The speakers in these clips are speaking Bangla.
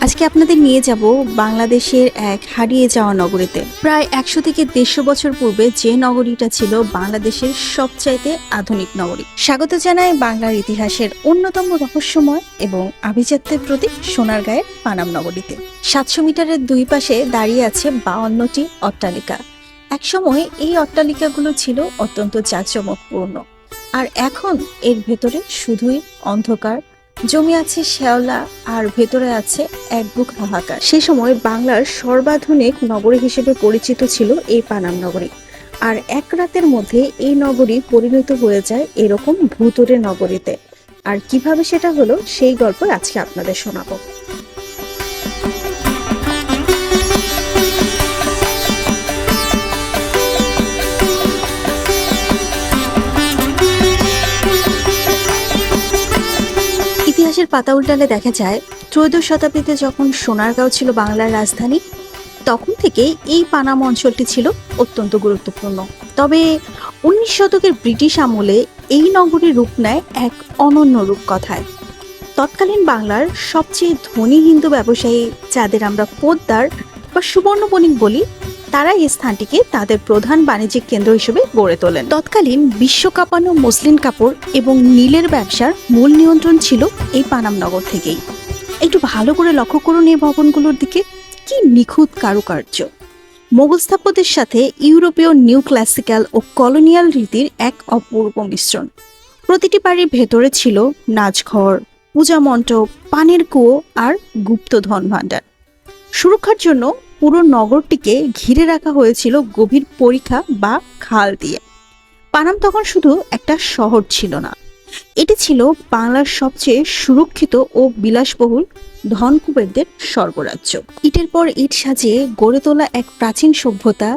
আজকে আপনাদের নিয়ে যাব বাংলাদেশের এক হারিয়ে যাওয়া নগরীতে। প্রায় 100 থেকে 150 বছর পূর্বে যে নগরীটা ছিল বাংলাদেশের সবচাইতে আধুনিক নগরী। স্বাগত জানাই বাংলার ইতিহাসের অন্যতম রহস্যময় এবং আভিজাত্যের প্রতীক সোনারগাঁয়ের পানাম নগরীতে। 700 মিটারের দুই পাশে দাঁড়িয়ে আছে 52টি অট্টালিকা। একসময় এই অট্টালিকাগুলো ছিল অত্যন্ত জাঁকজমকপূর্ণ, আর এখন এর ভেতরে শুধুই অন্ধকার, জমি আছে শ্যাওলা, আর ভেতরে আছে এক বুক হাহাকার। সে সময় বাংলার সর্বাধুনিক নগরী হিসেবে পরিচিত ছিল এই পানাম নগরী, আর এক রাতের মধ্যে এই নগরী পরিণত হয়ে যায় এরকম ভূতুরে নগরীতে। আর কিভাবে সেটা হলো সেই গল্প আজকে আপনাদের শোনাবো। ইতিহাসের পাতা উল্টালে দেখা যায়, ত্রয়োদশ শতাব্দীতে যখন সোনারগাঁও ছিল বাংলার রাজধানী, তখন থেকে এই পানাম অঞ্চলটি ছিল অত্যন্ত গুরুত্বপূর্ণ। তবে 19 শতকের ব্রিটিশ আমলে এই নগরীর রূপ নেয় এক অনন্য রূপকথায়। তৎকালীন বাংলার সবচেয়ে ধনী হিন্দু ব্যবসায়ী, যাদের আমরা পোদ্দার বা সুবর্ণ বণিক বলি, তারা এই স্থানটিকে তাদের প্রধান বাণিজ্যিক কেন্দ্র হিসেবে গড়ে তোলেন। তৎকালীন বিশ্বকাপানো মসলিন কাপড় এবং নীলের ব্যবসার মূল নিয়ন্ত্রণ ছিল এই পানাম নগর থেকেই। একটু ভালো করে লক্ষ্য করুন এই ভবনগুলোর দিকে, কি নিখুঁত কারুকার্য! মোগল স্থাপত্যের সাথে ইউরোপীয় নিউ ক্লাসিক্যাল ও কলোনিয়াল রীতির এক অপূর্ব মিশ্রণ। প্রতিটি বাড়ির ভেতরে ছিল নাচঘর, পূজা মণ্ডপ, পানের কুয়ো আর গুপ্ত ধন ভাণ্ডার। সুরক্ষার জন্য পুরো নগরটিকে ঘিরে রাখা হয়েছিল গভীর পরিখা বা খাল দিয়ে। পানাম তখন শুধু একটা শহর ছিল না, এটি ছিল বাংলার সবচেয়ে সুরক্ষিত ও বিলাসবহুল ধনকুবেরদের স্বর্গরাজ্য। ইটের পর ইট সাজিয়ে গড়ে তোলা এক প্রাচীন সভ্যতা,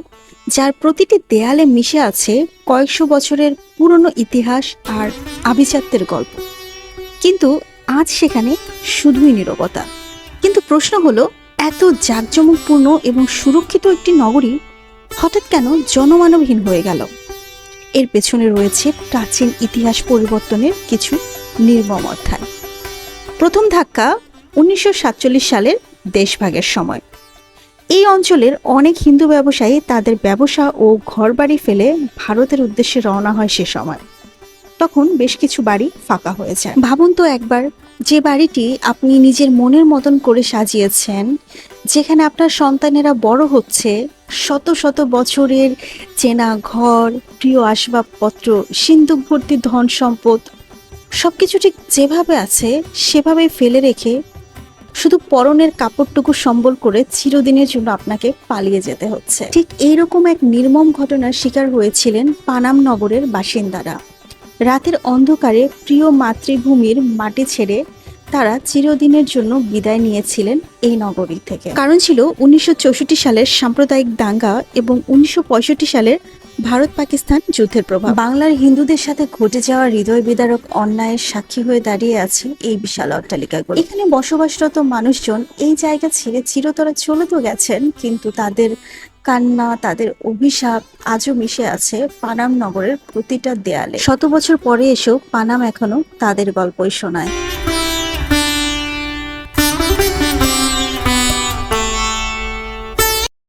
যার প্রতিটি দেয়ালে মিশে আছে কয়েকশো বছরের পুরনো ইতিহাস আর আভিজাত্যের গল্প। কিন্তু আজ সেখানে শুধুই নীরবতা। কিন্তু প্রশ্ন হলো, এত জাঁকজমকপূর্ণ এবং সুরক্ষিত একটি নগরী হঠাৎ কেন জনমানবহীন হয়ে গেল? এর পেছনে রয়েছে প্রাচীন ইতিহাস পরিবর্তনের কিছু নির্মম অধ্যায়। প্রথম ধাক্কা 1947 সালের দেশভাগের সময়। এই অঞ্চলের অনেক হিন্দু ব্যবসায়ী তাদের ব্যবসা ও ঘরবাড়ি ফেলে ভারতের উদ্দেশ্যে রওনা হয়। সে সময় তখন বেশ কিছু বাড়ি ফাঁকা হয়ে যায়। ভাবুন তো একবার, যে বাড়িটি আপনি নিজের মনের মতন করে সাজিয়েছেন, যেখানে আপনার সন্তানেরা বড় হচ্ছে, শত শত বছরের চেনা ঘর, প্রিয় আসবাবপত্র, সিন্দুক ভর্তি ধন সম্পদ, সবকিছু ঠিক যেভাবে আছে সেভাবেই ফেলে রেখে শুধু পরনের কাপড়টুকু সম্বল করে চিরদিনের জন্য আপনাকে পালিয়ে যেতে হচ্ছে। ঠিক এইরকম এক নির্মম ঘটনার শিকার হয়েছিলেন পানাম নগরের বাসিন্দারা। রাতের অন্ধকারে প্রিয় মাতৃভূমির মাটি ছেড়ে তারা চিরদিনের জন্য বিদায় নিয়েছিলেন এই নগরী থেকে। কারণ ছিল 1964 সালের সাম্প্রদায়িক দাঙ্গা এবং 1965 সালের ভারত পাকিস্তান যুদ্ধের প্রভাব। বাংলার হিন্দুদের সাথে ঘটে যাওয়া হৃদয় বিদারক অন্যায়ের সাক্ষী হয়ে দাঁড়িয়ে আছে এই বিশাল অট্টালিকাগুলো। এখানে বসবাসরত মানুষজন এই জায়গা ছেড়ে চিরতরে চলে তো গেছেন, কিন্তু তাদের কান্না, তাদের অভিশাপ আজও মিশে আছে পানাম নগরের প্রতিটা দেয়ালে। শত বছর পরে এসেও পানাম এখনো তাদের গল্পই শোনায়।